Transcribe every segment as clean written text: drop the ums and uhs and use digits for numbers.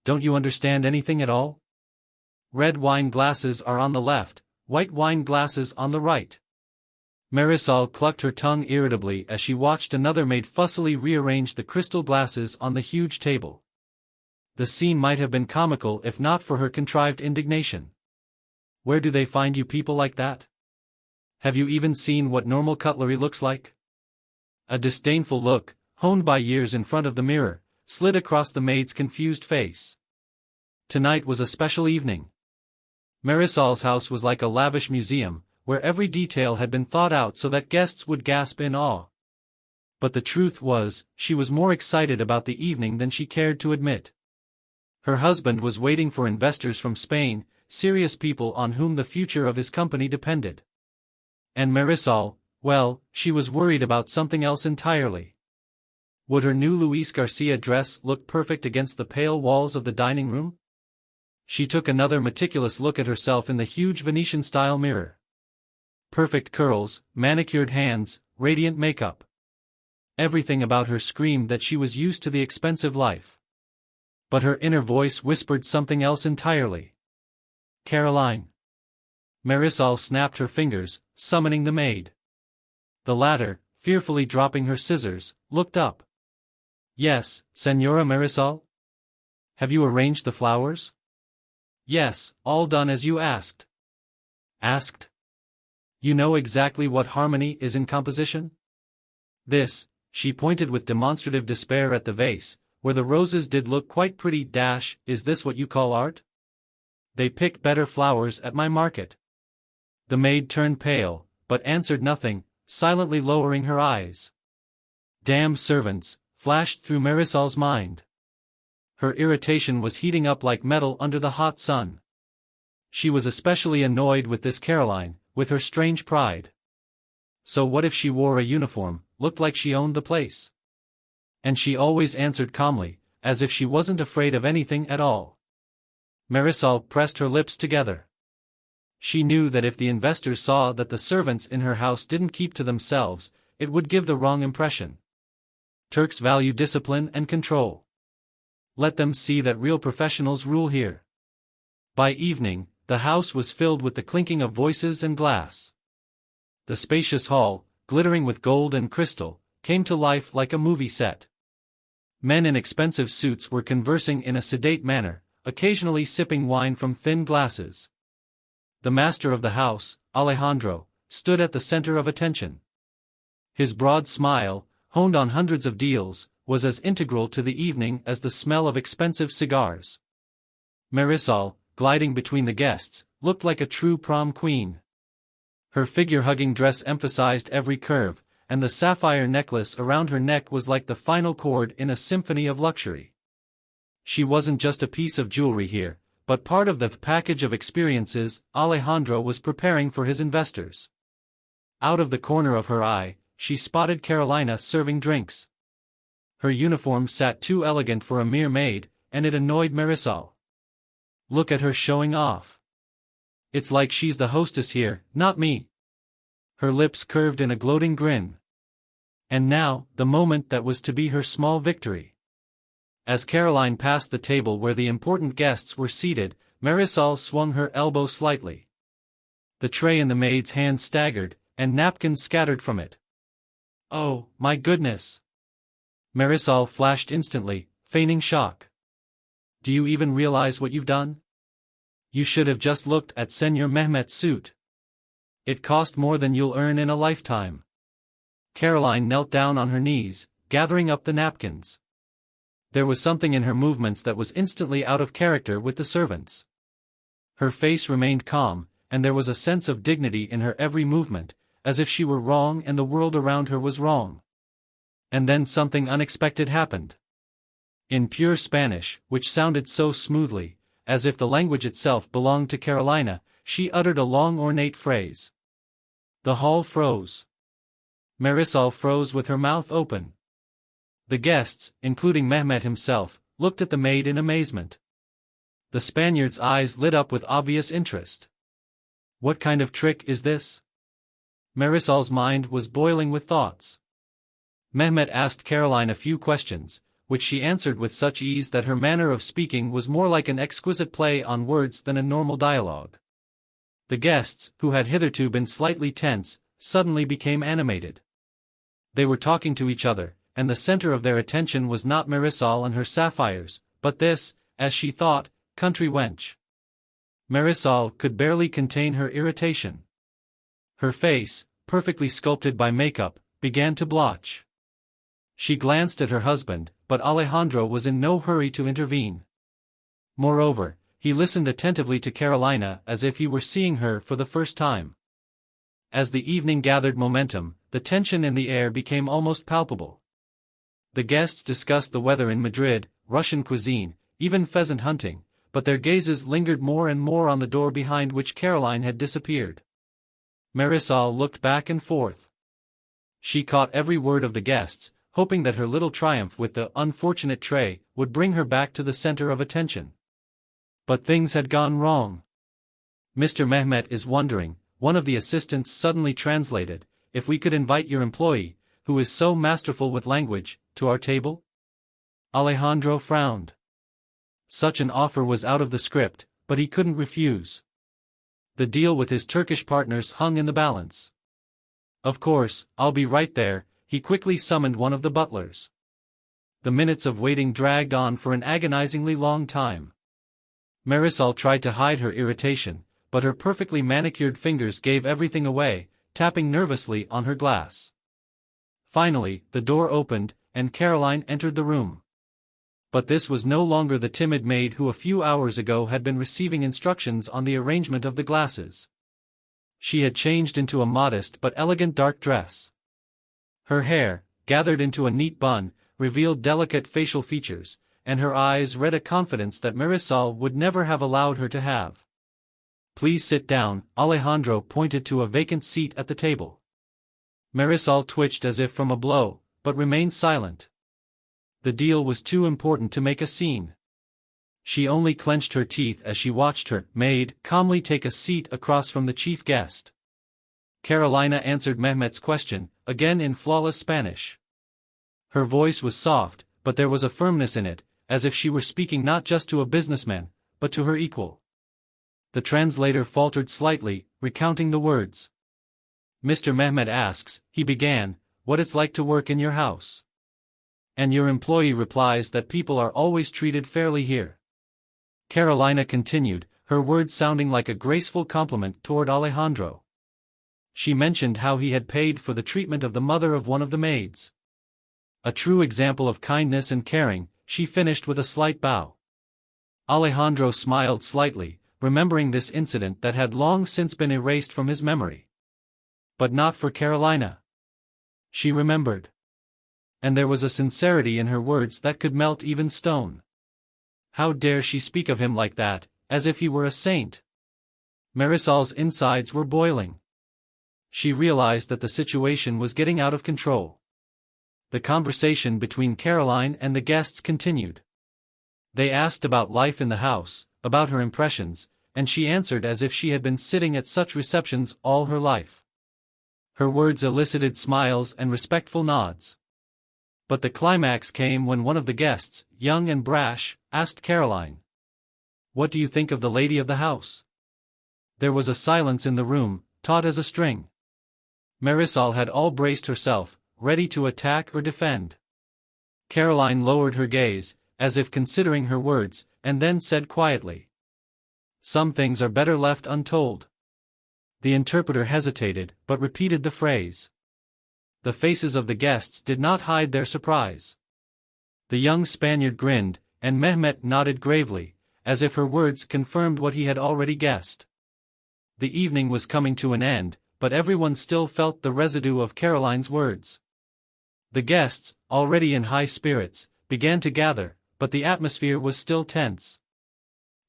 Don't you understand anything at all? Red wine glasses are on the left, white wine glasses on the right. Marisol clucked her tongue irritably as she watched another maid fussily rearrange the crystal glasses on the huge table. The scene might have been comical if not for her contrived indignation. Where do they find you people like that? Have you even seen what normal cutlery looks like? A disdainful look, honed by years in front of the mirror, slid across the maid's confused face. Tonight was a special evening. Marisol's house was like a lavish museum, where every detail had been thought out so that guests would gasp in awe. But the truth was, she was more excited about the evening than she cared to admit. Her husband was waiting for investors from Spain, serious people on whom the future of his company depended. And Marisol, well, she was worried about something else entirely. Would her new Luis Garcia dress look perfect against the pale walls of the dining room? She took another meticulous look at herself in the huge Venetian-style mirror. Perfect curls, manicured hands, radiant makeup. Everything about her screamed that she was used to the expensive life. But her inner voice whispered something else entirely. Caroline. Marisol snapped her fingers, summoning the maid. The latter, fearfully dropping her scissors, looked up. Yes, Señora Marisol? Have you arranged the flowers? Yes, all done as you asked. Asked? You know exactly what harmony is in composition? This, she pointed with demonstrative despair at the vase, where the roses did look quite pretty. Is this what you call art? They pick better flowers at my market. The maid turned pale, but answered nothing, silently lowering her eyes. Damn servants, flashed through Marisol's mind. Her irritation was heating up like metal under the hot sun. She was especially annoyed with this Caroline, with her strange pride. So what if she wore a uniform, looked like she owned the place? And she always answered calmly, as if she wasn't afraid of anything at all. Marisol pressed her lips together. She knew that if the investors saw that the servants in her house didn't keep to themselves, it would give the wrong impression. Turks value discipline and control. Let them see that real professionals rule here. By evening, the house was filled with the clinking of voices and glass. The spacious hall, glittering with gold and crystal, came to life like a movie set. Men in expensive suits were conversing in a sedate manner, occasionally sipping wine from thin glasses. The master of the house, Alejandro, stood at the center of attention. His broad smile, honed on hundreds of deals, was as integral to the evening as the smell of expensive cigars. Marisol, gliding between the guests, looked like a true prom queen. Her figure-hugging dress emphasized every curve, and the sapphire necklace around her neck was like the final chord in a symphony of luxury. She wasn't just a piece of jewelry here, but part of the package of experiences Alejandro was preparing for his investors. Out of the corner of her eye, she spotted Carolina serving drinks. Her uniform sat too elegant for a mere maid, and it annoyed Marisol. Look at her showing off. It's like she's the hostess here, not me. Her lips curved in a gloating grin. And now, the moment that was to be her small victory. As Caroline passed the table where the important guests were seated, Marisol swung her elbow slightly. The tray in the maid's hand staggered, and napkins scattered from it. Oh, my goodness! Marisol flashed instantly, feigning shock. Do you even realize what you've done? You should have just looked at Senor Mehmet's suit. It cost more than you'll earn in a lifetime. Caroline knelt down on her knees, gathering up the napkins. There was something in her movements that was instantly out of character with the servants. Her face remained calm, and there was a sense of dignity in her every movement, as if she were wrong and the world around her was wrong. And then something unexpected happened. In pure Spanish, which sounded so smoothly, as if the language itself belonged to Carolina, she uttered a long ornate phrase. The hall froze. Marisol froze with her mouth open. The guests, including Mehmet himself, looked at the maid in amazement. The Spaniard's eyes lit up with obvious interest. What kind of trick is this? Marisol's mind was boiling with thoughts. Mehmet asked Caroline a few questions, which she answered with such ease that her manner of speaking was more like an exquisite play on words than a normal dialogue. The guests, who had hitherto been slightly tense, suddenly became animated. They were talking to each other, and the center of their attention was not Marisol and her sapphires, but this, as she thought, country wench. Marisol could barely contain her irritation. Her face, perfectly sculpted by makeup, began to blotch. She glanced at her husband, but Alejandro was in no hurry to intervene. Moreover, he listened attentively to Carolina as if he were seeing her for the first time. As the evening gathered momentum, the tension in the air became almost palpable. The guests discussed the weather in Madrid, Russian cuisine, even pheasant hunting, but their gazes lingered more and more on the door behind which Caroline had disappeared. Marisol looked back and forth. She caught every word of the guests, hoping that her little triumph with the unfortunate tray would bring her back to the center of attention. But things had gone wrong. "Mr. Mehmet is wondering," one of the assistants suddenly translated, "if we could invite your employee, who is so masterful with language, to our table?" Alejandro frowned. Such an offer was out of the script, but he couldn't refuse. The deal with his Turkish partners hung in the balance. "Of course, I'll be right there," he quickly summoned one of the butlers. The minutes of waiting dragged on for an agonizingly long time. Marisol tried to hide her irritation, but her perfectly manicured fingers gave everything away, tapping nervously on her glass. Finally, the door opened, and Caroline entered the room. But this was no longer the timid maid who a few hours ago had been receiving instructions on the arrangement of the glasses. She had changed into a modest but elegant dark dress. Her hair, gathered into a neat bun, revealed delicate facial features, and her eyes read a confidence that Marisol would never have allowed her to have. "Please sit down," Alejandro pointed to a vacant seat at the table. Marisol twitched as if from a blow, but remained silent. The deal was too important to make a scene. She only clenched her teeth as she watched her maid calmly take a seat across from the chief guest. Carolina answered Mehmet's question, again in flawless Spanish. Her voice was soft, but there was a firmness in it, as if she were speaking not just to a businessman, but to her equal. The translator faltered slightly, recounting the words. "Mr. Mehmet asks," he began, "what it's like to work in your house. And your employee replies that people are always treated fairly here." Carolina continued, her words sounding like a graceful compliment toward Alejandro. She mentioned how he had paid for the treatment of the mother of one of the maids. A true example of kindness and caring, she finished with a slight bow. Alejandro smiled slightly, remembering this incident that had long since been erased from his memory. But not for Carolina. She remembered. And there was a sincerity in her words that could melt even stone. How dare she speak of him like that, as if he were a saint? Marisol's insides were boiling. She realized that the situation was getting out of control. The conversation between Caroline and the guests continued. They asked about life in the house, about her impressions, and she answered as if she had been sitting at such receptions all her life. Her words elicited smiles and respectful nods. But the climax came when one of the guests, young and brash, asked Caroline, "What do you think of the lady of the house?" There was a silence in the room, taut as a string. Marisol had all braced herself, ready to attack or defend. Caroline lowered her gaze, as if considering her words, and then said quietly, "Some things are better left untold." The interpreter hesitated, but repeated the phrase. The faces of the guests did not hide their surprise. The young Spaniard grinned, and Mehmet nodded gravely, as if her words confirmed what he had already guessed. The evening was coming to an end, but everyone still felt the residue of Caroline's words. The guests, already in high spirits, began to gather, but the atmosphere was still tense.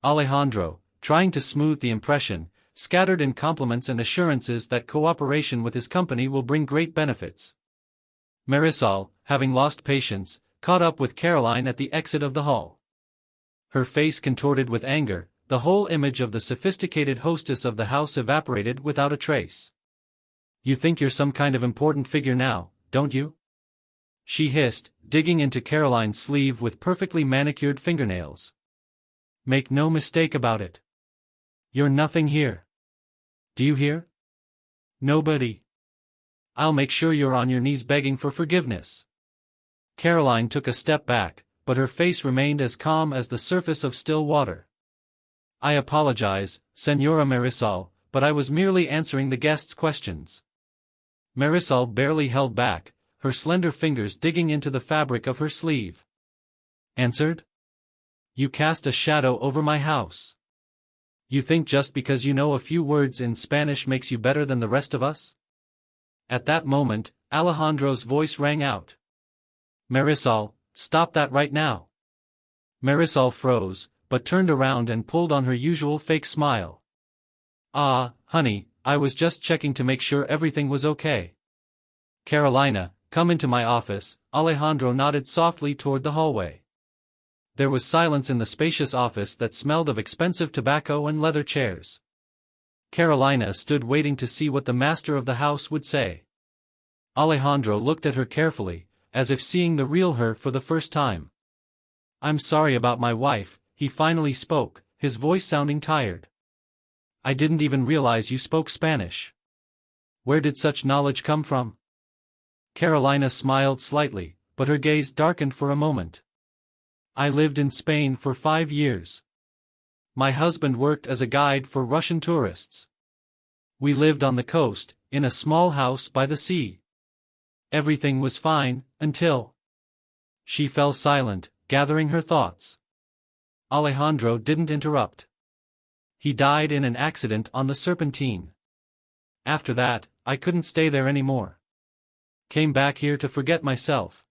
Alejandro, trying to smooth the impression, scattered in compliments and assurances that cooperation with his company will bring great benefits. Marisol, having lost patience, caught up with Caroline at the exit of the hall. Her face contorted with anger, the whole image of the sophisticated hostess of the house evaporated without a trace. "You think you're some kind of important figure now, don't you?" she hissed, digging into Caroline's sleeve with perfectly manicured fingernails. Make no mistake about it. You're nothing here. Do you hear? Nobody. I'll make sure you're on your knees begging for forgiveness. Caroline took a step back, but her face remained as calm as the surface of still water. I apologize, Señora Marisol, but I was merely answering the guests' questions. Marisol barely held back, her slender fingers digging into the fabric of her sleeve. Answered? You cast a shadow over my house. You think just because you know a few words in Spanish makes you better than the rest of us? At that moment, Alejandro's voice rang out. Marisol, stop that right now. Marisol froze, but turned around and pulled on her usual fake smile. Ah, honey, I was just checking to make sure everything was okay. Carolina, come into my office. Alejandro nodded softly toward the hallway. There was silence in the spacious office that smelled of expensive tobacco and leather chairs. Carolina stood waiting to see what the master of the house would say. Alejandro looked at her carefully, as if seeing the real her for the first time. I'm sorry about my wife, he finally spoke, his voice sounding tired. I didn't even realize you spoke Spanish. Where did such knowledge come from? Carolina smiled slightly, but her gaze darkened for a moment. I lived in Spain for 5 years. My husband worked as a guide for Russian tourists. We lived on the coast, in a small house by the sea. Everything was fine, until... She fell silent, gathering her thoughts. Alejandro didn't interrupt. He died in an accident on the Serpentine. After that, I couldn't stay there anymore. Came back here to forget myself.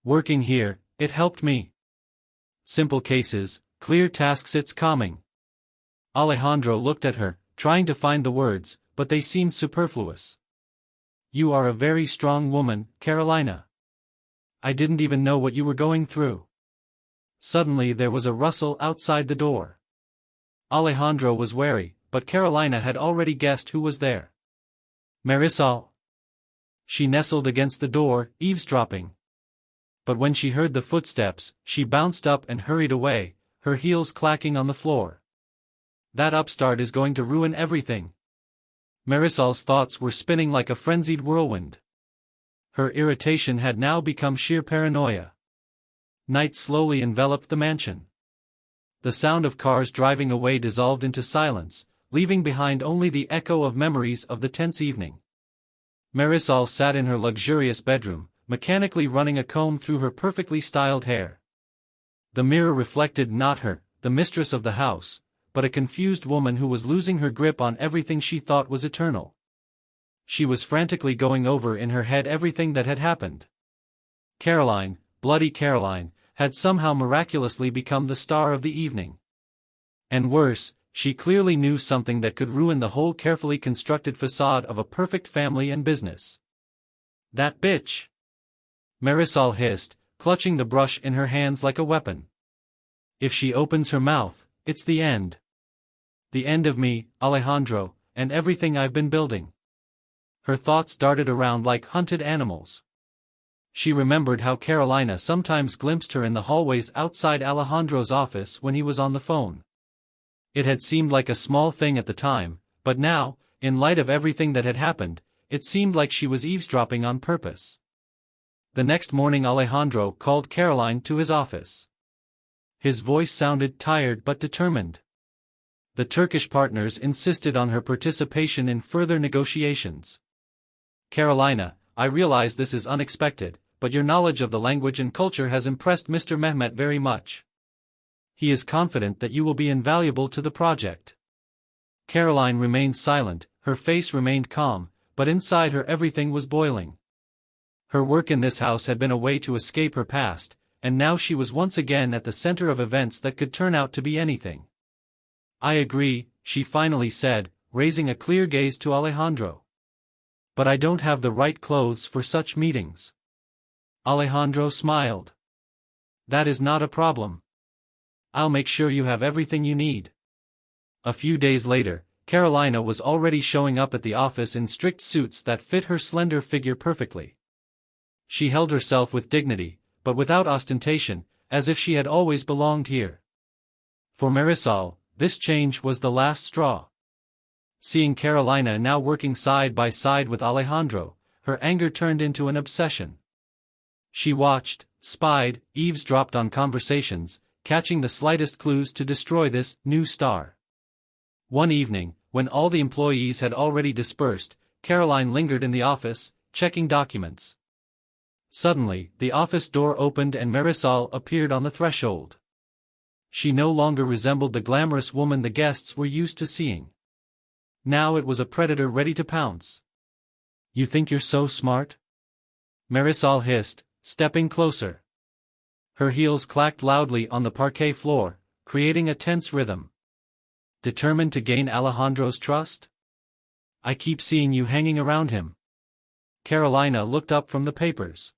Working here, it helped me. Simple cases, clear tasks, it's calming. Alejandro looked at her, trying to find the words, but they seemed superfluous. You are a very strong woman, Carolina. I didn't even know what you were going through. Suddenly there was a rustle outside the door. Alejandro was wary, but Carolina had already guessed who was there. Marisol. She nestled against the door, eavesdropping. But when she heard the footsteps, she bounced up and hurried away, her heels clacking on the floor. That upstart is going to ruin everything. Marisol's thoughts were spinning like a frenzied whirlwind. Her irritation had now become sheer paranoia. Night slowly enveloped the mansion. The sound of cars driving away dissolved into silence, leaving behind only the echo of memories of the tense evening. Marisol sat in her luxurious bedroom, mechanically running a comb through her perfectly styled hair. The mirror reflected not her, the mistress of the house, but a confused woman who was losing her grip on everything she thought was eternal. She was frantically going over in her head everything that had happened. Caroline, bloody Caroline, had somehow miraculously become the star of the evening. And worse, she clearly knew something that could ruin the whole carefully constructed facade of a perfect family and business. That bitch! Marisol hissed, clutching the brush in her hands like a weapon. If she opens her mouth, it's the end. The end of me, Alejandro, and everything I've been building. Her thoughts darted around like hunted animals. She remembered how Carolina sometimes glimpsed her in the hallways outside Alejandro's office when he was on the phone. It had seemed like a small thing at the time, but now, in light of everything that had happened, it seemed like she was eavesdropping on purpose. The next morning Alejandro called Caroline to his office. His voice sounded tired but determined. The Turkish partners insisted on her participation in further negotiations. Carolina, I realize this is unexpected, but your knowledge of the language and culture has impressed Mr. Mehmet very much. He is confident that you will be invaluable to the project. Caroline remained silent, her face remained calm, but inside her everything was boiling. Her work in this house had been a way to escape her past, and now she was once again at the center of events that could turn out to be anything. I agree, she finally said, raising a clear gaze to Alejandro. But I don't have the right clothes for such meetings. Alejandro smiled. That is not a problem. I'll make sure you have everything you need. A few days later, Carolina was already showing up at the office in strict suits that fit her slender figure perfectly. She held herself with dignity, but without ostentation, as if she had always belonged here. For Marisol, this change was the last straw. Seeing Carolina now working side by side with Alejandro, her anger turned into an obsession. She watched, spied, eavesdropped on conversations, catching the slightest clues to destroy this new star. One evening, when all the employees had already dispersed, Caroline lingered in the office, checking documents. Suddenly, the office door opened and Marisol appeared on the threshold. She no longer resembled the glamorous woman the guests were used to seeing. Now it was a predator ready to pounce. "You think you're so smart?" Marisol hissed, stepping closer. Her heels clacked loudly on the parquet floor, creating a tense rhythm. "Determined to gain Alejandro's trust? I keep seeing you hanging around him." Carolina looked up from the papers.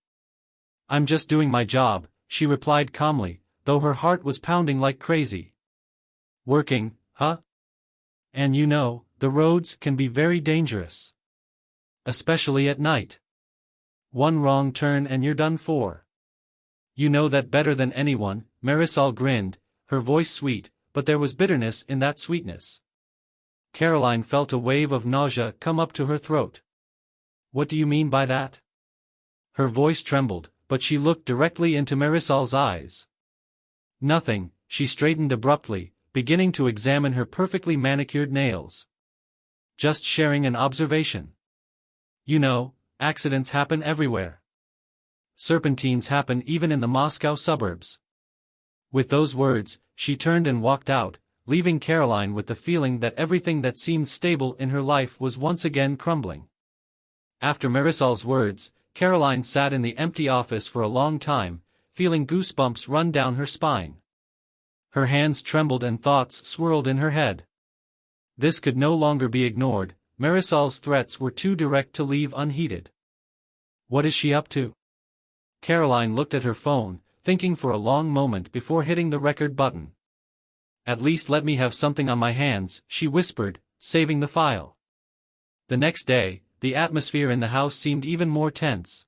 "I'm just doing my job," she replied calmly, though her heart was pounding like crazy. "Working, huh? And you know, the roads can be very dangerous. Especially at night. One wrong turn and you're done for." "You know that better than anyone," Marisol grinned, her voice sweet, but there was bitterness in that sweetness. Caroline felt a wave of nausea come up to her throat. "What do you mean by that?" Her voice trembled, but she looked directly into Marisol's eyes. "Nothing," she straightened abruptly, beginning to examine her perfectly manicured nails. "Just sharing an observation. You know, accidents happen everywhere. Serpentines happen even in the Moscow suburbs." With those words, she turned and walked out, leaving Caroline with the feeling that everything that seemed stable in her life was once again crumbling. After Marisol's words, Caroline sat in the empty office for a long time, feeling goosebumps run down her spine. Her hands trembled and thoughts swirled in her head. This could no longer be ignored, Marisol's threats were too direct to leave unheeded. What is she up to? Caroline looked at her phone, thinking for a long moment before hitting the record button. "At least let me have something on my hands," she whispered, saving the file. The next day, the atmosphere in the house seemed even more tense.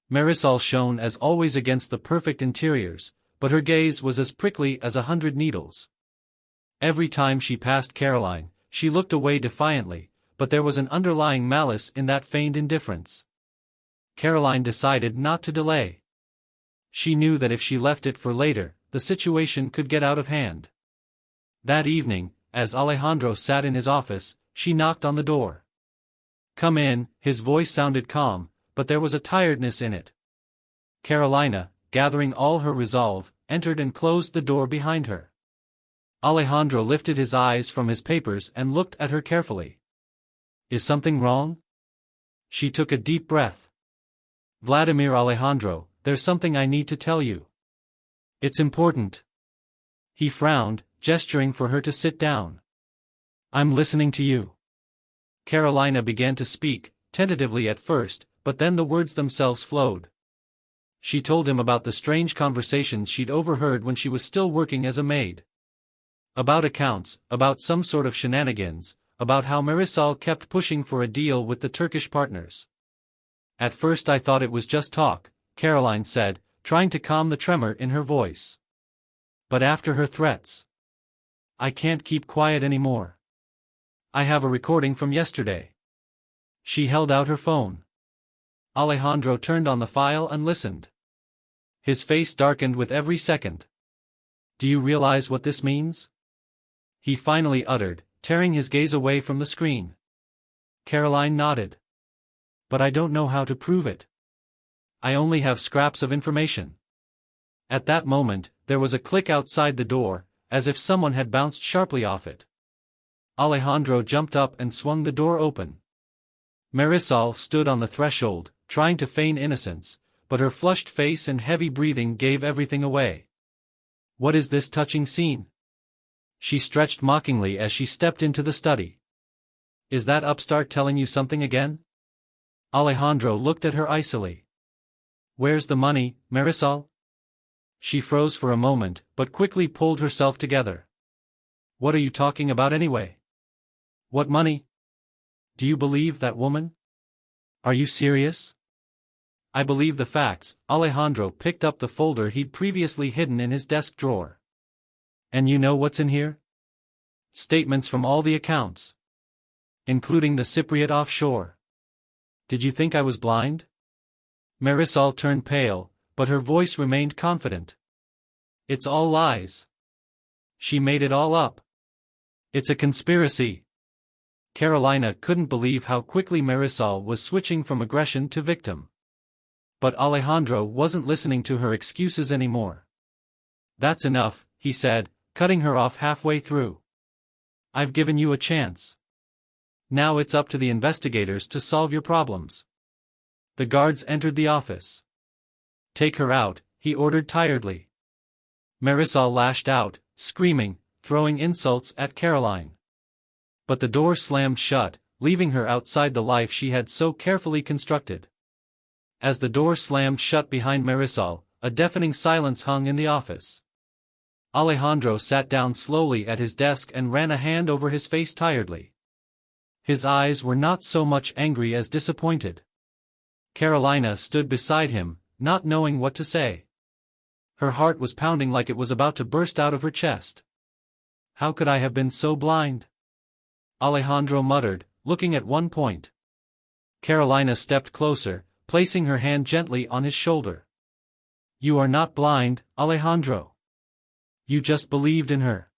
Marisol shone as always against the perfect interiors, but her gaze was as prickly as 100 needles. Every time she passed Caroline, she looked away defiantly, but there was an underlying malice in that feigned indifference. Caroline decided not to delay. She knew that if she left it for later, the situation could get out of hand. That evening, as Alejandro sat in his office, she knocked on the door. "Come in," his voice sounded calm, but there was a tiredness in it. Carolina, gathering all her resolve, entered and closed the door behind her. Alejandro lifted his eyes from his papers and looked at her carefully. "Is something wrong?" She took a deep breath. "Vladimir Alejandro, there's something I need to tell you. It's important." He frowned, gesturing for her to sit down. "I'm listening to you." Carolina began to speak, tentatively at first, but then the words themselves flowed. She told him about the strange conversations she'd overheard when she was still working as a maid. About accounts, about some sort of shenanigans, about how Marisol kept pushing for a deal with the Turkish partners. "At first I thought it was just talk," Caroline said, trying to calm the tremor in her voice. "But after her threats, I can't keep quiet anymore. I have a recording from yesterday." She held out her phone. Alejandro turned on the file and listened. His face darkened with every second. "Do you realize what this means?" he finally uttered, tearing his gaze away from the screen. Caroline nodded. "But I don't know how to prove it. I only have scraps of information." At that moment, there was a click outside the door, as if someone had bounced sharply off it. Alejandro jumped up and swung the door open. Marisol stood on the threshold, trying to feign innocence, but her flushed face and heavy breathing gave everything away. "What is this touching scene?" she stretched mockingly as she stepped into the study. "Is that upstart telling you something again?" Alejandro looked at her icily. "Where's the money, Marisol?" She froze for a moment, but quickly pulled herself together. "What are you talking about anyway? What money? Do you believe that woman? Are you serious?" I believe the facts. Alejandro picked up the folder he'd previously hidden in his desk drawer. And you know what's in here? Statements from all the accounts. Including the Cypriot offshore. Did you think I was blind? Marisol turned pale, but her voice remained confident. It's all lies. She made it all up. It's a conspiracy. Carolina couldn't believe how quickly Marisol was switching from aggression to victim. But Alejandro wasn't listening to her excuses anymore. That's enough, he said, cutting her off halfway through. I've given you a chance. Now it's up to the investigators to solve your problems. The guards entered the office. Take her out, he ordered tiredly. Marisol lashed out, screaming, throwing insults at Caroline. But the door slammed shut, leaving her outside the life she had so carefully constructed. As the door slammed shut behind Marisol, a deafening silence hung in the office. Alejandro sat down slowly at his desk and ran a hand over his face tiredly. His eyes were not so much angry as disappointed. Carolina stood beside him, not knowing what to say. Her heart was pounding like it was about to burst out of her chest. How could I have been so blind? Alejandro muttered, looking at one point. Carolina stepped closer, placing her hand gently on his shoulder. You are not blind, Alejandro. You just believed in her.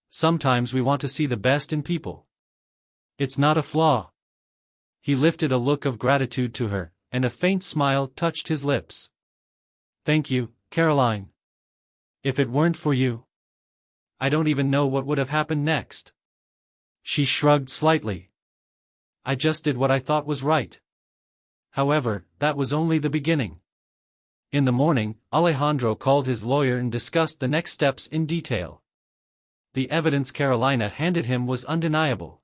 Sometimes we want to see the best in people. It's not a flaw. He lifted a look of gratitude to her, and a faint smile touched his lips. Thank you, Caroline. If it weren't for you, I don't even know what would have happened next. She shrugged slightly. I just did what I thought was right. However, that was only the beginning. In the morning, Alejandro called his lawyer and discussed the next steps in detail. The evidence Carolina handed him was undeniable.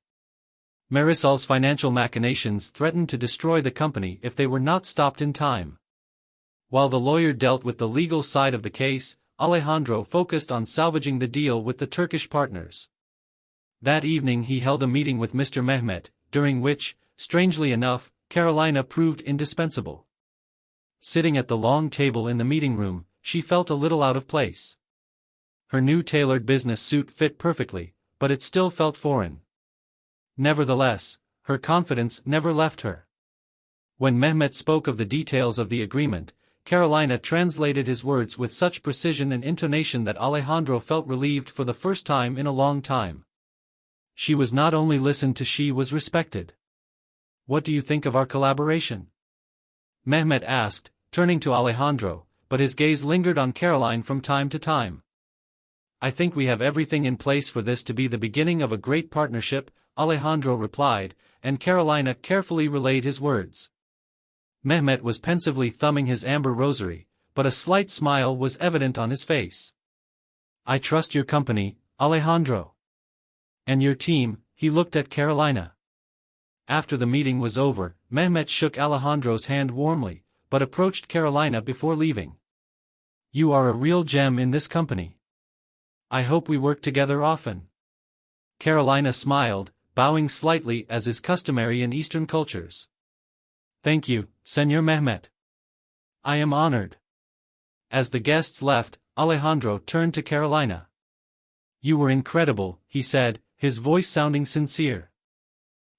Marisol's financial machinations threatened to destroy the company if they were not stopped in time. While the lawyer dealt with the legal side of the case, Alejandro focused on salvaging the deal with the Turkish partners. That evening he held a meeting with Mr. Mehmet, during which, strangely enough, Carolina proved indispensable. Sitting at the long table in the meeting room, she felt a little out of place. Her new tailored business suit fit perfectly, but it still felt foreign. Nevertheless, her confidence never left her. When Mehmet spoke of the details of the agreement, Carolina translated his words with such precision and intonation that Alejandro felt relieved for the first time in a long time. She was not only listened to, she was respected. What do you think of our collaboration? Mehmet asked, turning to Alejandro, but his gaze lingered on Caroline from time to time. I think we have everything in place for this to be the beginning of a great partnership, Alejandro replied, and Carolina carefully relayed his words. Mehmet was pensively thumbing his amber rosary, but a slight smile was evident on his face. I trust your company, Alejandro. And your team, he looked at Carolina. After the meeting was over, Mehmet shook Alejandro's hand warmly, but approached Carolina before leaving. You are a real gem in this company. I hope we work together often. Carolina smiled, bowing slightly as is customary in Eastern cultures. Thank you, Senor Mehmet. I am honored. As the guests left, Alejandro turned to Carolina. You were incredible, he said, his voice sounding sincere.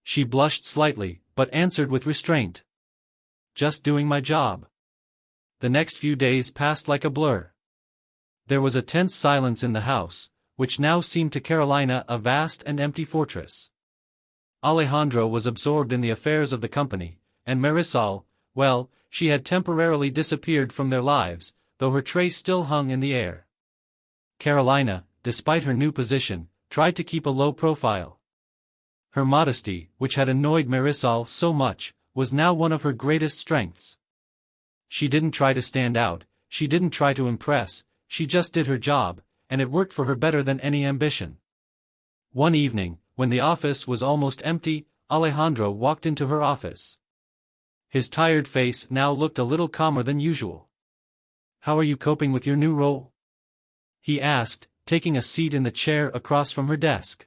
She blushed slightly, but answered with restraint. Just doing my job. The next few days passed like a blur. There was a tense silence in the house, which now seemed to Carolina a vast and empty fortress. Alejandro was absorbed in the affairs of the company, and Marisol, well, she had temporarily disappeared from their lives, though her trace still hung in the air. Carolina, despite her new position, tried to keep a low profile. Her modesty, which had annoyed Marisol so much, was now one of her greatest strengths. She didn't try to stand out, she didn't try to impress, she just did her job, and it worked for her better than any ambition. One evening, when the office was almost empty, Alejandro walked into her office. His tired face now looked a little calmer than usual. How are you coping with your new role? He asked, taking a seat in the chair across from her desk.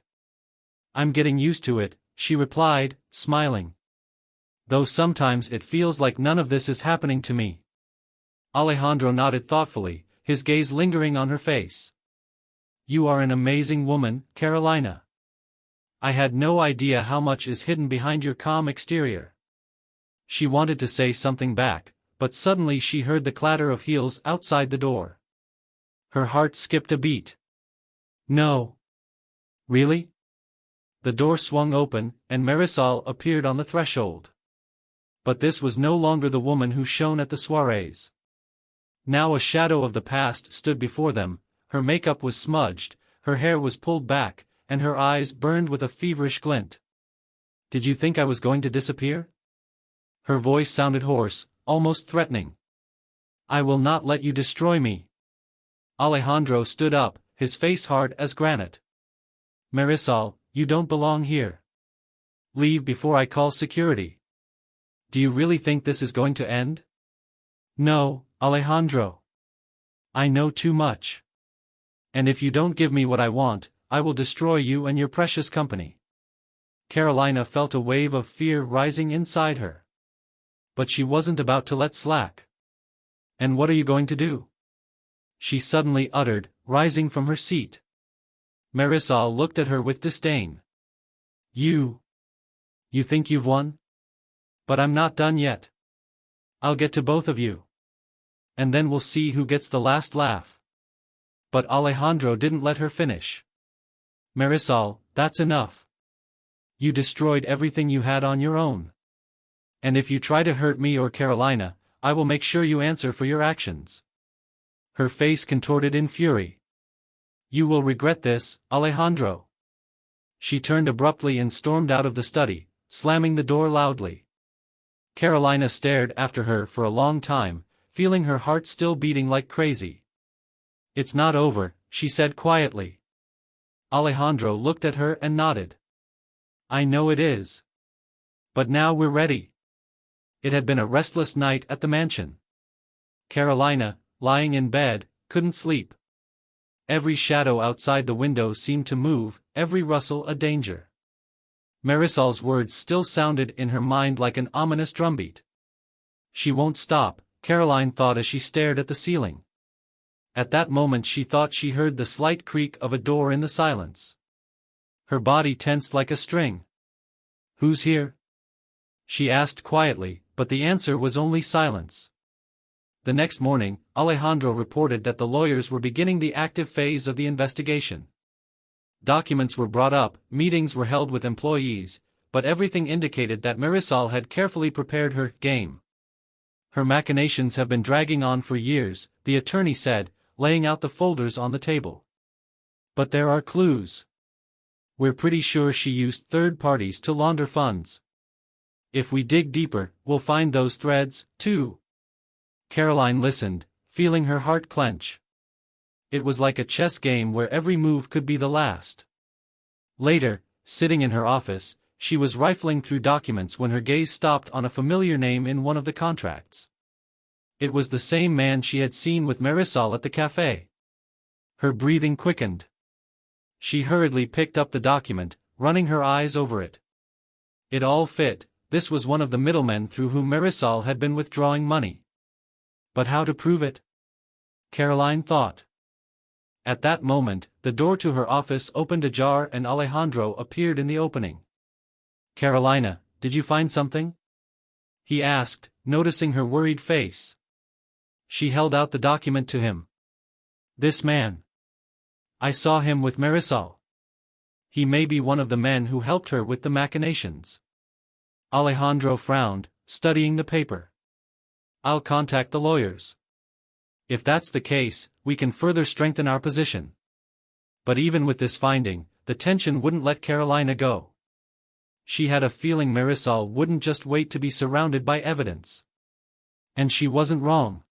I'm getting used to it, she replied, smiling. Though sometimes it feels like none of this is happening to me. Alejandro nodded thoughtfully, his gaze lingering on her face. You are an amazing woman, Carolina. I had no idea how much is hidden behind your calm exterior. She wanted to say something back, but suddenly she heard the clatter of heels outside the door. Her heart skipped a beat. No. Really? The door swung open, and Marisol appeared on the threshold. But this was no longer the woman who shone at the soirees. Now a shadow of the past stood before them, her makeup was smudged, her hair was pulled back, and her eyes burned with a feverish glint. Did you think I was going to disappear? Her voice sounded hoarse, almost threatening. I will not let you destroy me. Alejandro stood up, his face hard as granite. Marisol, you don't belong here. Leave before I call security. Do you really think this is going to end? No, Alejandro. I know too much. And if you don't give me what I want, I will destroy you and your precious company. Carolina felt a wave of fear rising inside her. But she wasn't about to let slack. And what are you going to do? She suddenly uttered, rising from her seat. Marisol looked at her with disdain. You think you've won? But I'm not done yet. I'll get to both of you. And then we'll see who gets the last laugh. But Alejandro didn't let her finish. Marisol, that's enough. You destroyed everything you had on your own. And if you try to hurt me or Carolina, I will make sure you answer for your actions. Her face contorted in fury. You will regret this, Alejandro. She turned abruptly and stormed out of the study, slamming the door loudly. Carolina stared after her for a long time, feeling her heart still beating like crazy. It's not over, she said quietly. Alejandro looked at her and nodded. I know it is. But now we're ready. It had been a restless night at the mansion. Carolina, lying in bed, couldn't sleep. Every shadow outside the window seemed to move, every rustle a danger. Marisol's words still sounded in her mind like an ominous drumbeat. She won't stop, Caroline thought as she stared at the ceiling. At that moment she thought she heard the slight creak of a door in the silence. Her body tensed like a string. Who's here? She asked quietly, but the answer was only silence. The next morning, Alejandro reported that the lawyers were beginning the active phase of the investigation. Documents were brought up, meetings were held with employees, but everything indicated that Marisol had carefully prepared her game. Her machinations have been dragging on for years, the attorney said, laying out the folders on the table. But there are clues. We're pretty sure she used third parties to launder funds. If we dig deeper, we'll find those threads, too. Caroline listened, feeling her heart clench. It was like a chess game where every move could be the last. Later, sitting in her office, she was rifling through documents when her gaze stopped on a familiar name in one of the contracts. It was the same man she had seen with Marisol at the cafe. Her breathing quickened. She hurriedly picked up the document, running her eyes over it. It all fit, this was one of the middlemen through whom Marisol had been withdrawing money. But how to prove it? Caroline thought. At that moment, the door to her office opened ajar and Alejandro appeared in the opening. Carolina, did you find something? He asked, noticing her worried face. She held out the document to him. This man. I saw him with Marisol. He may be one of the men who helped her with the machinations. Alejandro frowned, studying the paper. I'll contact the lawyers. If that's the case, we can further strengthen our position. But even with this finding, the tension wouldn't let Carolina go. She had a feeling Marisol wouldn't just wait to be surrounded by evidence. And she wasn't wrong.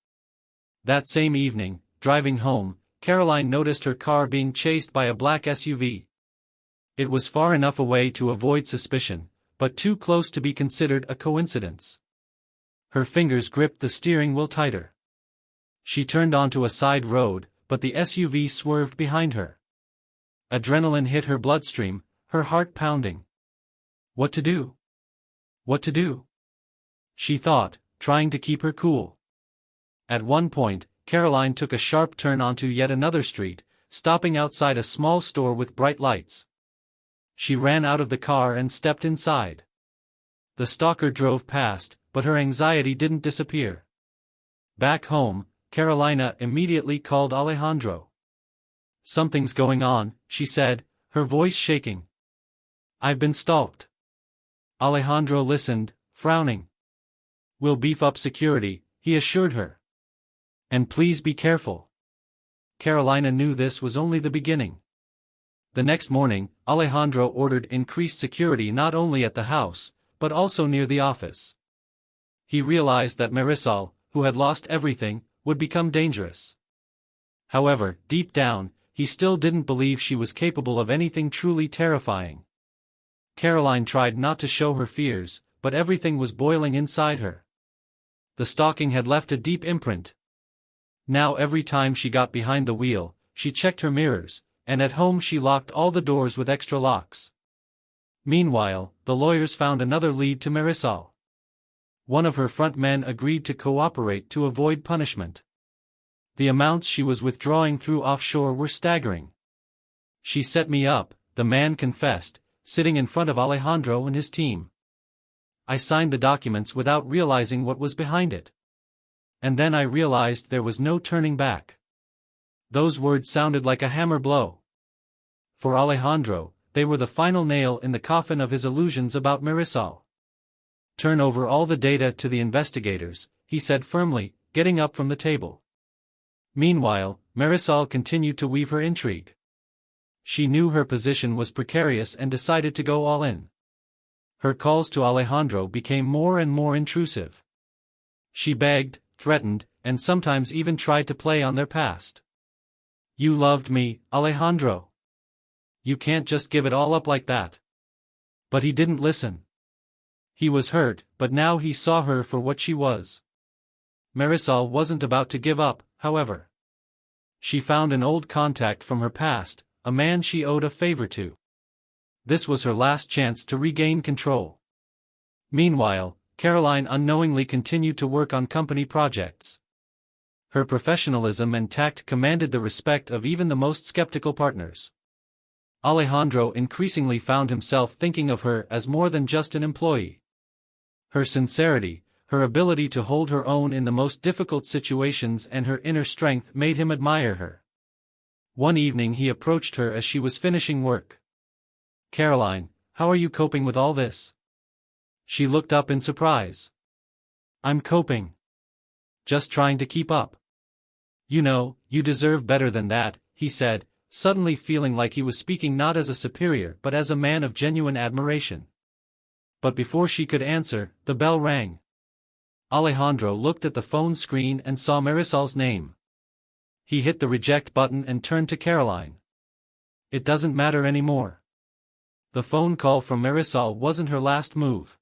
That same evening, driving home, Caroline noticed her car being chased by a black SUV. It was far enough away to avoid suspicion, but too close to be considered a coincidence. Her fingers gripped the steering wheel tighter. She turned onto a side road, but the SUV swerved behind her. Adrenaline hit her bloodstream, her heart pounding. What to do? What to do? she thought, trying to keep her cool. At one point, Caroline took a sharp turn onto yet another street, stopping outside a small store with bright lights. She ran out of the car and stepped inside. The stalker drove past, but her anxiety didn't disappear. Back home, Carolina immediately called Alejandro. "Something's going on," she said, her voice shaking. "I've been stalked." Alejandro listened, frowning. "We'll beef up security," he assured her. "And please be careful." Carolina knew this was only the beginning. The next morning, Alejandro ordered increased security not only at the house, but also near the office. He realized that Marisol, who had lost everything, would become dangerous. However, deep down, he still didn't believe she was capable of anything truly terrifying. Caroline tried not to show her fears, but everything was boiling inside her. The stalking had left a deep imprint. Now every time she got behind the wheel, she checked her mirrors, and at home she locked all the doors with extra locks. Meanwhile, the lawyers found another lead to Marisol. One of her front men agreed to cooperate to avoid punishment. The amounts she was withdrawing through offshore were staggering. "She set me up," the man confessed, sitting in front of Alejandro and his team. "I signed the documents without realizing what was behind it. And then I realized there was no turning back." Those words sounded like a hammer blow. For Alejandro, they were the final nail in the coffin of his illusions about Marisol. "Turn over all the data to the investigators," he said firmly, getting up from the table. Meanwhile, Marisol continued to weave her intrigue. She knew her position was precarious and decided to go all in. Her calls to Alejandro became more and more intrusive. She begged, threatened, and sometimes even tried to play on their past. "You loved me, Alejandro. You can't just give it all up like that." But he didn't listen. He was hurt, but now he saw her for what she was. Marisol wasn't about to give up, however. She found an old contact from her past, a man she owed a favor to. This was her last chance to regain control. Meanwhile, Caroline unknowingly continued to work on company projects. Her professionalism and tact commanded the respect of even the most skeptical partners. Alejandro increasingly found himself thinking of her as more than just an employee. Her sincerity, her ability to hold her own in the most difficult situations, and her inner strength made him admire her. One evening he approached her as she was finishing work. "Caroline, how are you coping with all this?" She looked up in surprise. "I'm coping. Just trying to keep up." "You know, you deserve better than that," he said, suddenly feeling like he was speaking not as a superior but as a man of genuine admiration. But before she could answer, the bell rang. Alejandro looked at the phone screen and saw Marisol's name. He hit the reject button and turned to Caroline. "It doesn't matter anymore." The phone call from Marisol wasn't her last move.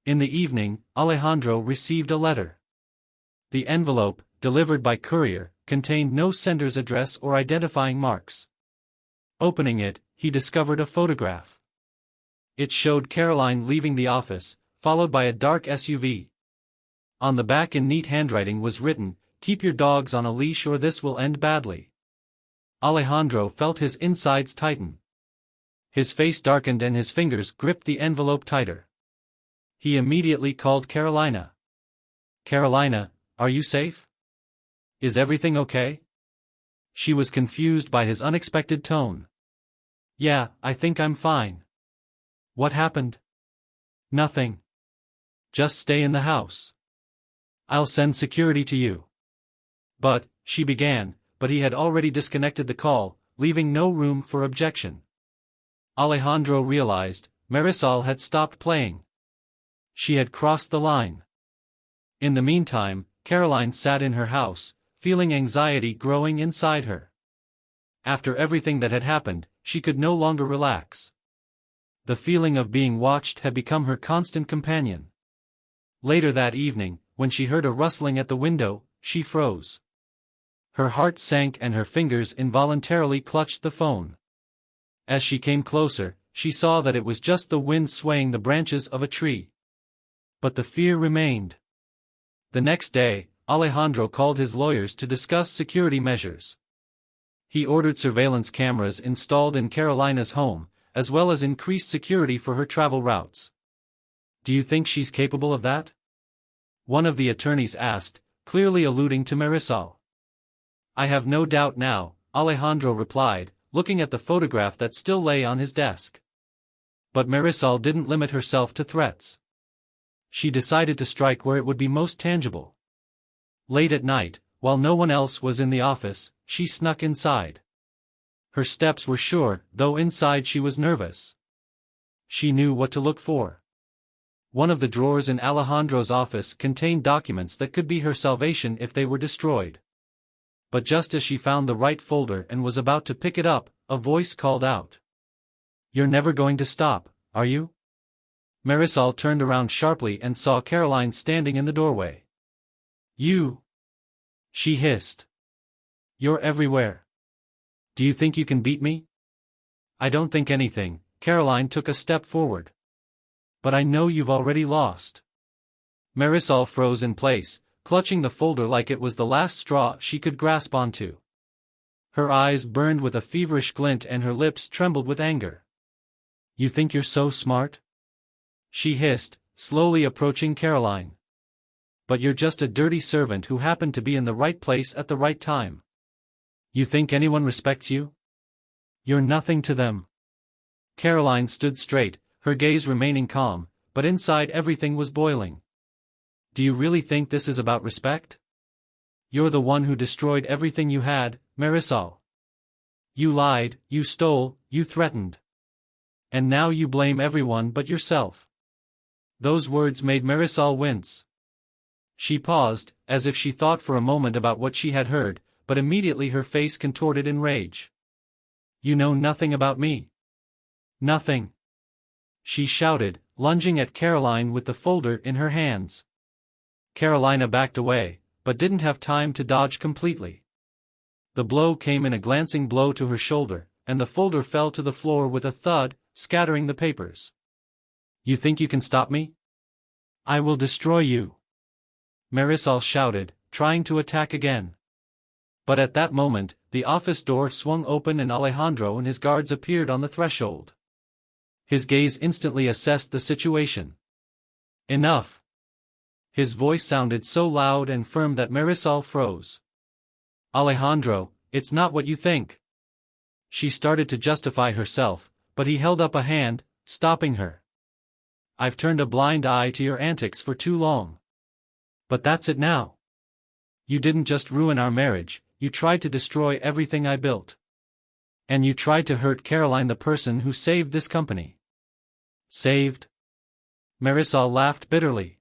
In the evening, Alejandro received a letter. The envelope, delivered by courier, contained no sender's address or identifying marks. Opening it, he discovered a photograph. It showed Caroline leaving the office, followed by a dark SUV. On the back in neat handwriting was written, "Keep your dogs on a leash or this will end badly." Alejandro felt his insides tighten. His face darkened and his fingers gripped the envelope tighter. He immediately called Carolina. "Carolina, are you safe? Is everything okay?" She was confused by his unexpected tone. "Yeah, I think I'm fine." "What happened?" "Nothing. Just stay in the house. I'll send security to you." "But," she began, but he had already disconnected the call, leaving no room for objection. Alejandro realized, Marisol had stopped playing. She had crossed the line. In the meantime, Caroline sat in her house, feeling anxiety growing inside her. After everything that had happened, she could no longer relax. The feeling of being watched had become her constant companion. Later that evening, when she heard a rustling at the window, she froze. Her heart sank and her fingers involuntarily clutched the phone. As she came closer, she saw that it was just the wind swaying the branches of a tree. But the fear remained. The next day, Alejandro called his lawyers to discuss security measures. He ordered surveillance cameras installed in Carolina's home, as well as increased security for her travel routes. "Do you think she's capable of that?" one of the attorneys asked, clearly alluding to Marisol. "I have no doubt now," Alejandro replied, looking at the photograph that still lay on his desk. But Marisol didn't limit herself to threats. She decided to strike where it would be most tangible. Late at night, while no one else was in the office, she snuck inside. Her steps were sure, though inside she was nervous. She knew what to look for. One of the drawers in Alejandro's office contained documents that could be her salvation if they were destroyed. But just as she found the right folder and was about to pick it up, a voice called out. "You're never going to stop, are you?" Marisol turned around sharply and saw Caroline standing in the doorway. "You!" she hissed. "You're everywhere. Do you think you can beat me?" "I don't think anything." Caroline took a step forward. "But I know you've already lost." Marisol froze in place, clutching the folder like it was the last straw she could grasp onto. Her eyes burned with a feverish glint and her lips trembled with anger. "You think you're so smart?" she hissed, slowly approaching Caroline. "But you're just a dirty servant who happened to be in the right place at the right time. You think anyone respects you? You're nothing to them." Caroline stood straight, her gaze remaining calm, but inside everything was boiling. "Do you really think this is about respect? You're the one who destroyed everything you had, Marisol. You lied, you stole, you threatened. And now you blame everyone but yourself." Those words made Marisol wince. She paused, as if she thought for a moment about what she had heard, but immediately her face contorted in rage. "You know nothing about me. Nothing," she shouted, lunging at Caroline with the folder in her hands. Carolina backed away, but didn't have time to dodge completely. The blow came in a glancing blow to her shoulder, and the folder fell to the floor with a thud, scattering the papers. "You think you can stop me? I will destroy you," Marisol shouted, trying to attack again. But at that moment, the office door swung open and Alejandro and his guards appeared on the threshold. His gaze instantly assessed the situation. "Enough." His voice sounded so loud and firm that Marisol froze. "Alejandro, it's not what you think." She started to justify herself, but he held up a hand, stopping her. "I've turned a blind eye to your antics for too long. But that's it now. You didn't just ruin our marriage, you tried to destroy everything I built. And you tried to hurt Caroline, the person who saved this company." "Saved?" Marisol laughed bitterly.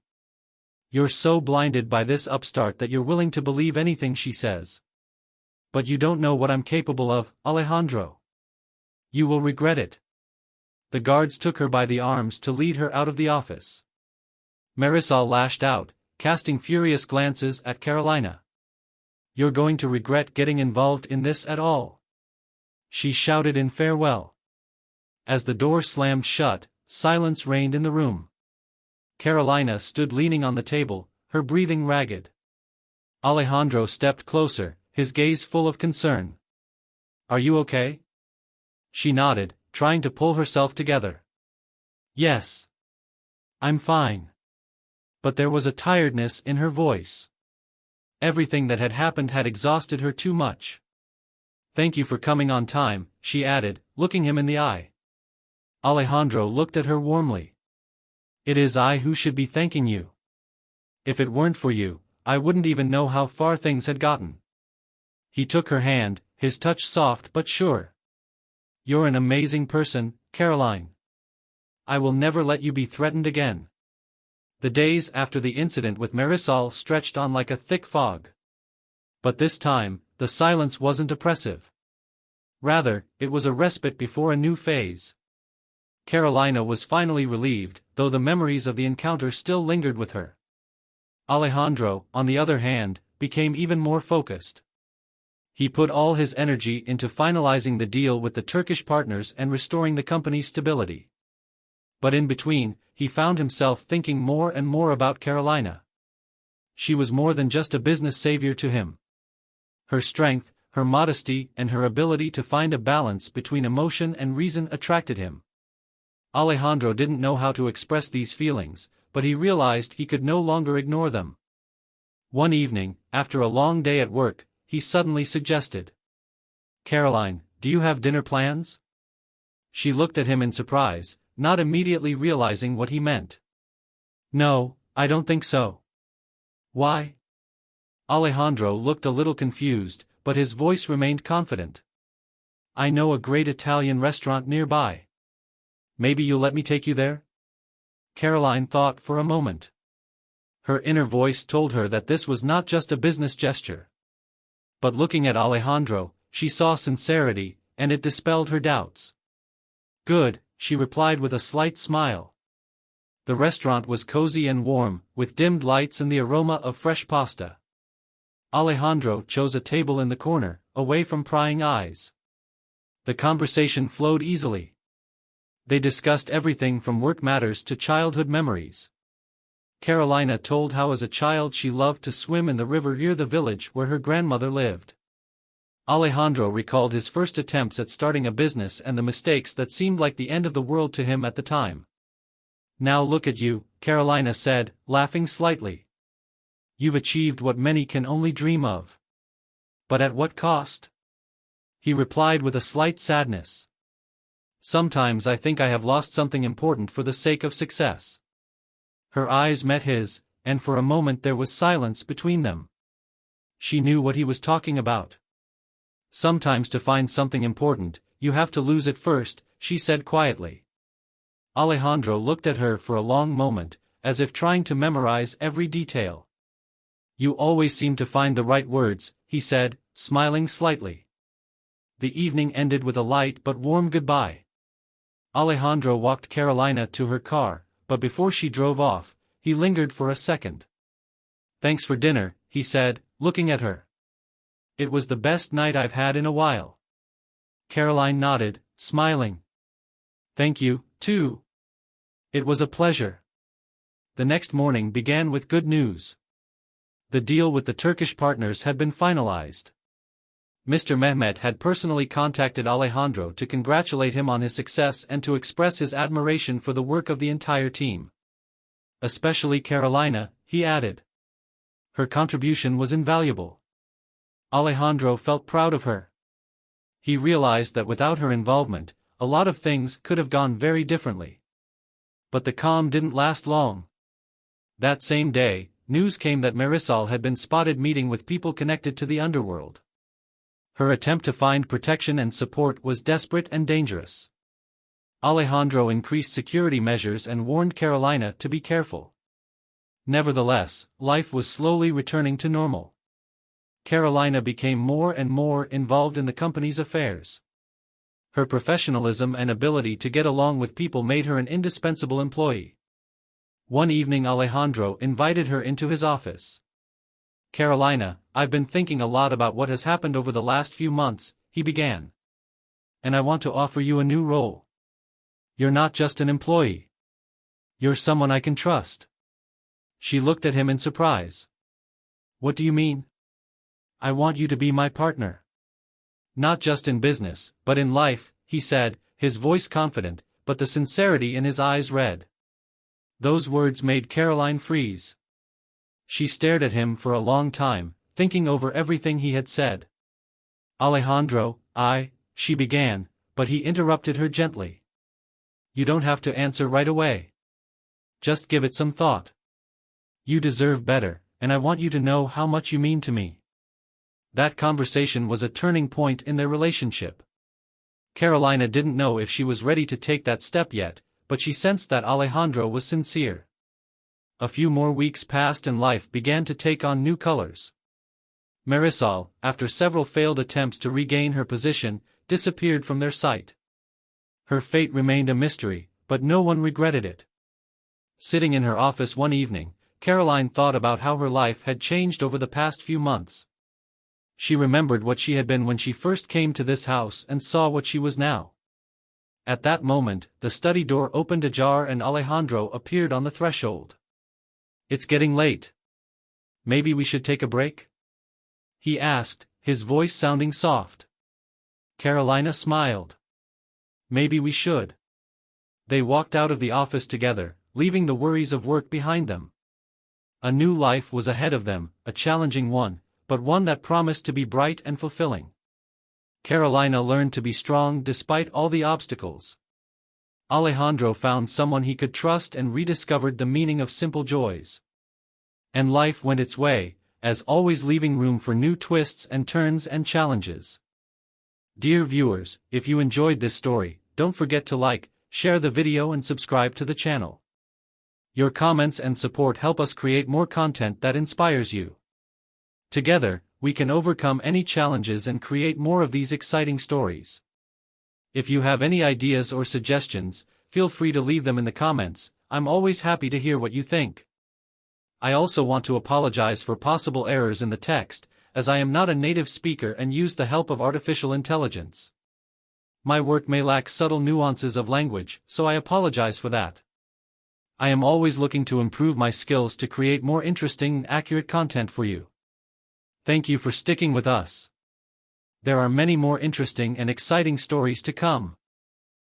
"You're so blinded by this upstart that you're willing to believe anything she says. But you don't know what I'm capable of, Alejandro. You will regret it." The guards took her by the arms to lead her out of the office. Marisol lashed out, casting furious glances at Carolina. "You're going to regret getting involved in this at all," she shouted in farewell. As the door slammed shut, silence reigned in the room. Carolina stood leaning on the table, her breathing ragged. Alejandro stepped closer, his gaze full of concern. "Are you okay?" She nodded, trying to pull herself together. "Yes. I'm fine." But there was a tiredness in her voice. Everything that had happened had exhausted her too much. "Thank you for coming on time," she added, looking him in the eye. Alejandro looked at her warmly. "It is I who should be thanking you. If it weren't for you, I wouldn't even know how far things had gotten." He took her hand, his touch soft but sure. "You're an amazing person, Caroline. I will never let you be threatened again." The days after the incident with Marisol stretched on like a thick fog. But this time, the silence wasn't oppressive. Rather, it was a respite before a new phase. Carolina was finally relieved, though the memories of the encounter still lingered with her. Alejandro, on the other hand, became even more focused. He put all his energy into finalizing the deal with the Turkish partners and restoring the company's stability. But in between, he found himself thinking more and more about Carolina. She was more than just a business savior to him. Her strength, her modesty, and her ability to find a balance between emotion and reason attracted him. Alejandro didn't know how to express these feelings, but he realized he could no longer ignore them. One evening, after a long day at work, he suddenly suggested, "Caroline, do you have dinner plans?" She looked at him in surprise, not immediately realizing what he meant. "No, I don't think so." "Why?" Alejandro looked a little confused, but his voice remained confident. "I know a great Italian restaurant nearby. Maybe you'll let me take you there?" Caroline thought for a moment. Her inner voice told her that this was not just a business gesture. But looking at Alejandro, she saw sincerity, and it dispelled her doubts. "Good," she replied with a slight smile. The restaurant was cozy and warm, with dimmed lights and the aroma of fresh pasta. Alejandro chose a table in the corner, away from prying eyes. The conversation flowed easily. They discussed everything from work matters to childhood memories. Carolina told how as a child she loved to swim in the river near the village where her grandmother lived. Alejandro recalled his first attempts at starting a business and the mistakes that seemed like the end of the world to him at the time. "Now look at you," Carolina said, laughing slightly. "You've achieved what many can only dream of." "But at what cost?" he replied with a slight sadness. "Sometimes I think I have lost something important for the sake of success." Her eyes met his, and for a moment there was silence between them. She knew what he was talking about. "Sometimes to find something important, you have to lose it first," she said quietly. Alejandro looked at her for a long moment, as if trying to memorize every detail. "You always seem to find the right words," he said, smiling slightly. The evening ended with a light but warm goodbye. Alejandro walked Carolina to her car, but before she drove off, he lingered for a second. "Thanks for dinner," he said, looking at her. "It was the best night I've had in a while." Caroline nodded, smiling. "Thank you, too. It was a pleasure." The next morning began with good news. The deal with the Turkish partners had been finalized. Mr. Mehmet had personally contacted Alejandro to congratulate him on his success and to express his admiration for the work of the entire team. "Especially Carolina," he added. "Her contribution was invaluable." Alejandro felt proud of her. He realized that without her involvement, a lot of things could have gone very differently. But the calm didn't last long. That same day, news came that Marisol had been spotted meeting with people connected to the underworld. Her attempt to find protection and support was desperate and dangerous. Alejandro increased security measures and warned Carolina to be careful. Nevertheless, life was slowly returning to normal. Carolina became more and more involved in the company's affairs. Her professionalism and ability to get along with people made her an indispensable employee. One evening Alejandro invited her into his office. "Carolina, I've been thinking a lot about what has happened over the last few months," he began. "And I want to offer you a new role. You're not just an employee. You're someone I can trust." She looked at him in surprise. "What do you mean?" "I want you to be my partner. Not just in business, but in life," he said, his voice confident, but the sincerity in his eyes read. Those words made Caroline freeze. She stared at him for a long time, thinking over everything he had said. "Alejandro, she began, but he interrupted her gently. "You don't have to answer right away. Just give it some thought. You deserve better, and I want you to know how much you mean to me." That conversation was a turning point in their relationship. Carolina didn't know if she was ready to take that step yet, but she sensed that Alejandro was sincere. A few more weeks passed and life began to take on new colors. Marisol, after several failed attempts to regain her position, disappeared from their sight. Her fate remained a mystery, but no one regretted it. Sitting in her office one evening, Caroline thought about how her life had changed over the past few months. She remembered what she had been when she first came to this house and saw what she was now. At that moment, the study door opened ajar and Alejandro appeared on the threshold. "It's getting late. Maybe we should take a break?" he asked, his voice sounding soft. Carolina smiled. "Maybe we should." They walked out of the office together, leaving the worries of work behind them. A new life was ahead of them, a challenging one, but one that promised to be bright and fulfilling. Carolina learned to be strong despite all the obstacles. Alejandro found someone he could trust and rediscovered the meaning of simple joys. And life went its way, as always, leaving room for new twists and turns and challenges. Dear viewers, if you enjoyed this story, don't forget to like, share the video and subscribe to the channel. Your comments and support help us create more content that inspires you. Together, we can overcome any challenges and create more of these exciting stories. If you have any ideas or suggestions, feel free to leave them in the comments. I'm always happy to hear what you think. I also want to apologize for possible errors in the text, as I am not a native speaker and use the help of artificial intelligence. My work may lack subtle nuances of language, so I apologize for that. I am always looking to improve my skills to create more interesting and accurate content for you. Thank you for sticking with us. There are many more interesting and exciting stories to come.